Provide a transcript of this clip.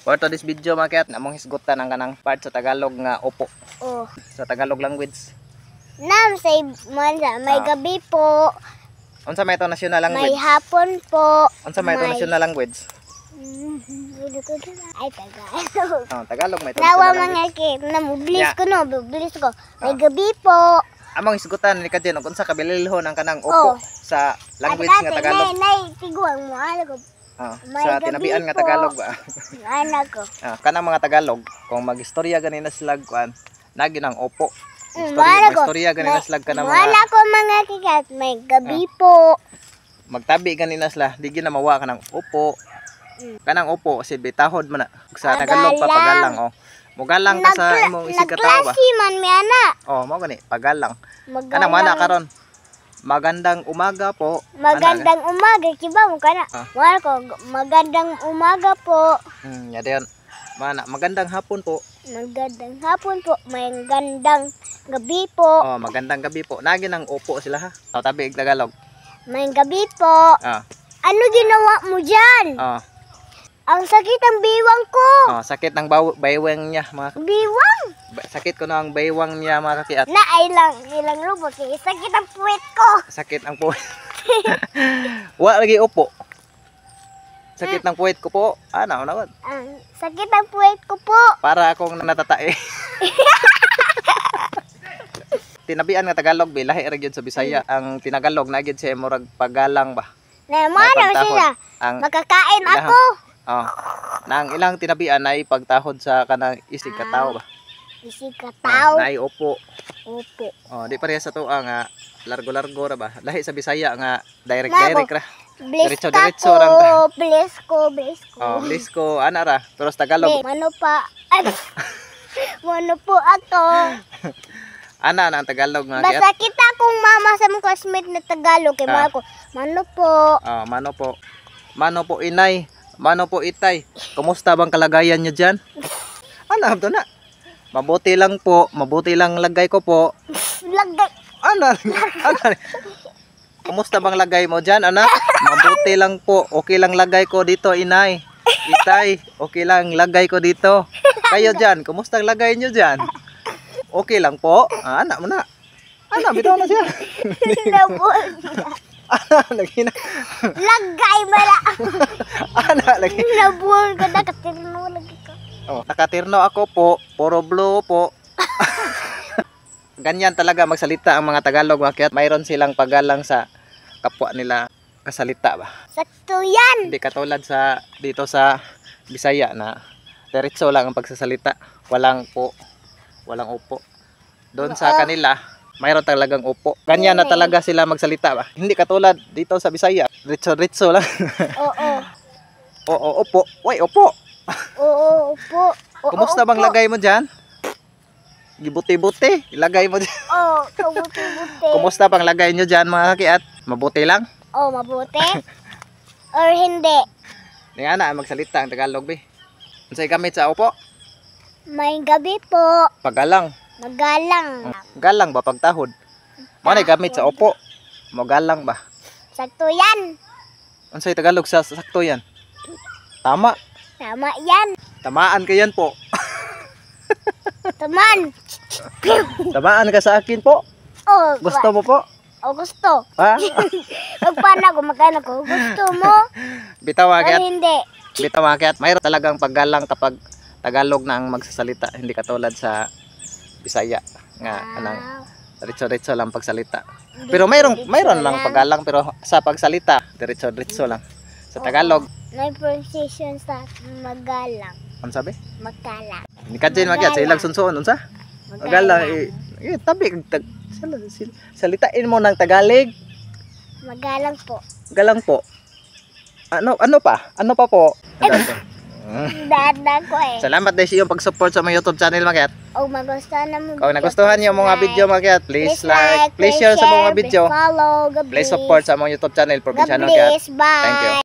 For today's video mga kayat, namong hisgutan ang kanang part sa Tagalog nga opo. Oh. Sa Tagalog language. Nam say manza, may gabi po. Unsa may ito national language? May hapon po. Unsa may ito national language? Ay, Tagalog. Oh, Tagalog may ito Nawa national mga language. kid, namublis ko no, bublis ko. May gabi po. Among hisgutan ni kadyen kung sa kabililhon ang kanang opo sa language nga Tagalog. Nay, tiguang mo ala ko. Sa tinabian nga Tagalog ba? Anak ko. Kanang mga Tagalog, kung magistorya ganina sila kuan, nagi nang opo. Istorya ganina sila kanang mga. Wala ko mga kikat, may gabi po. Magtabi ganina sila, di gina mawa kanang opo. Kanang opo si bitahod man na sa Tagalog papagalang oh. Mugalang ka sa imong isig katawo ba? Nagklase man mi ana. Oh, mao gani, pagalang. Kanang mana karon. Magandang umaga po. Magandang umaga, kiba mo kana. Wala ko, magandang umaga po. Ya dayon. Mana, magandang hapon po. Magandang hapon po, magandang gabi po. Oh, magandang gabi po. Nagi nang opo sila ha. Oh, tabi ig Tagalog. May gabi po. Ano ginawa mo diyan? Ang sakit ang biwang ko. Oh, sakit ng baywang niya mga. Biwang? Sakit ko na ang baywang niya mga kakiat. Na ilang rubo kay sakit ang puwet ko. Sakit ang puwet. Wa lagi opo. Sakit ng puwet ko po. Ano na? Sakit ang puwet ko po. Para akong natatae. Tinabian nga Tagalog bilahi ra gyud sa Bisaya. Ang tinagalog na gyud siya murag pagalang ba. Na mano sila. Makakain ako. Nang ilang tinabian ay pagtahod sa kanang isig katawo ba. Isig katawo. Nay opo. Opo. Di pareha sa tuwa nga largo-largo ra ba. Lahi sa Bisaya nga direct ra. Diretso ra. Bless ko. Bless ko ana ra. Pero sa Tagalog. Mano pa. Mano po ako. Ana ang Tagalog nga. Basta kita kung mama sa mong classmate na Tagalog kay ko. Mano po. Mano po. Mano po inay. Mano po itay. Kumusta bang kalagayan niyo diyan? Ano to na? Mabuti lang po. Mabuti lang lagay ko po. Lagay. Ano? Kumusta bang lagay mo diyan, anak? Mabuti lang po. Okay lang lagay ko dito, inay. Itay, okay lang lagay ko dito. Kayo diyan, kumusta ang lagay niyo diyan? Okay lang po. Anak mo na. Anak, bitaw na siya. Lagi na. Lagay mala. Lagi. Nabuol ka na, katirno lagi ka. Nakatirno ako po. Puro blue po. Ganyan talaga magsalita ang mga Tagalog. Kaya mayroon silang paggalang sa kapwa nila kasalita ba. Sakto yan. Hindi katulad sa dito sa Bisaya na diretso lang ang pagsasalita. Walang po. Walang opo. Doon sa kanila mayroon talagang opo. Ganyan na talaga sila magsalita ba. Hindi katulad dito sa Bisaya. Diretso lang. Oo, opo. Uy, opo. Oo, opo. Kumusta bang lagay mo diyan? Gibuti-buti. Ilagay mo diyan. Kabuti-buti. Kumusta bang lagay nyo diyan mga kakiat? Mabuti lang? Mabuti. Or hindi. Hindi nga na magsalita ang Tagalog be. Unsay gamit sa opo? May gabi po. Pagalang. Magalang. Galang ba pagtahod? Mo na gamit sa opo. Magalang ba? Sakto yan. Unsay Tagalog sa sakto yan? Tama. Tama yan. Tamaan ka yan po. Taman. Tamaan ka sa akin po. Gusto mo po? Gusto. Magpana ko magkano ko. Gusto mo? Bitaw kakiat. Hindi. Bitaw kakiat. Mayroon talagang paggalang kapag Tagalog na ang magsasalita. Hindi katulad sa Bisaya nga anang diretso lang pagsalita. Pero mayroon lang paggalang pero sa pagsalita diretso lang. Sa Tagalog may precision sa magalang. Ano sabi? Magalang. Ni kadyen magyat sa ilang sunsuon unsa? Magalang tabi salitain mo ng Tagalog. Magalang po. Galang po. Ano pa? Ano pa po? Dada ko Salamat dahil sa iyong pag-support sa mga YouTube channel mga kayat. Kung nagustuhan niyo mga video mga kayat, please like, please share sa mga video. Follow, please support sa mga YouTube channel Probinsyano Kayat. Bye. Thank you.